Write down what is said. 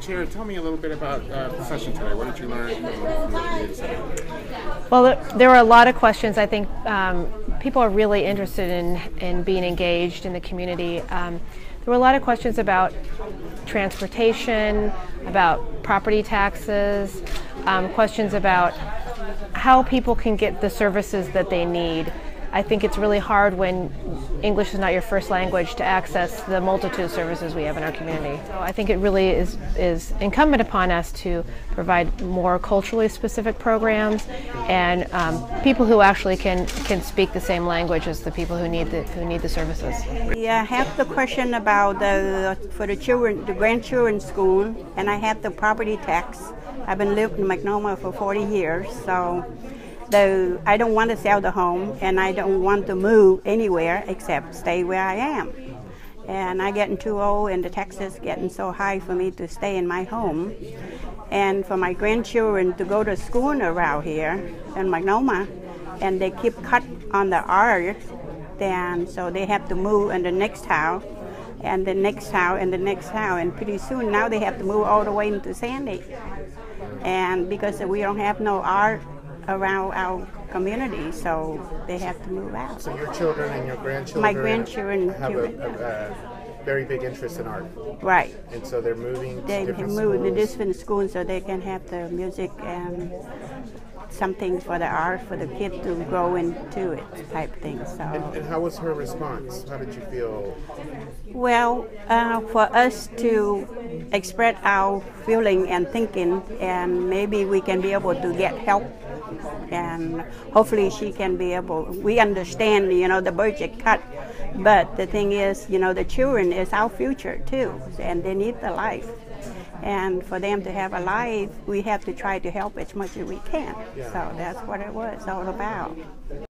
Chair, tell me a little bit about the session today. What did you learn from the meeting? Well, there were a lot of questions. I think people are really interested in being engaged in the community. There were a lot of questions about transportation, about property taxes, questions about how people can get the services that they need. I think it's really hard when English is not your first language to access the multitude of services we have in our community. So I think it really is incumbent upon us to provide more culturally specific programs and people who actually can speak the same language as the people who need the services. Yeah, I have the question about for the grandchildren's school, and I have the property tax. I've been living in Multnomah for 40 years, so I don't want to sell the home, and I don't want to move anywhere except stay where I am. And I'm getting too old, and the taxes getting so high for me to stay in my home. And for my grandchildren to go to school around here in Multnomah, and they keep cut on the R, then so they have to move in the next house, and the next house, and the next house, and pretty soon now they have to move all the way into Sandy. And because we don't have no art around our community, so they have to move out. So your children and your grandchildren, my grandchildren have a very big interest in art. Right. And so they're moving to different schools. They move to different schools so they can have the music and something for the art for the kids to grow into it type thing. So. And how was her response? How did you feel? Well, for us to express our feeling and thinking, and maybe we can be able to get help, and hopefully she can be able, we understand, the budget cut, but the thing is, the children is our future too, and they need the life. And for them to have a life, we have to try to help as much as we can. Yeah. So that's what it was all about.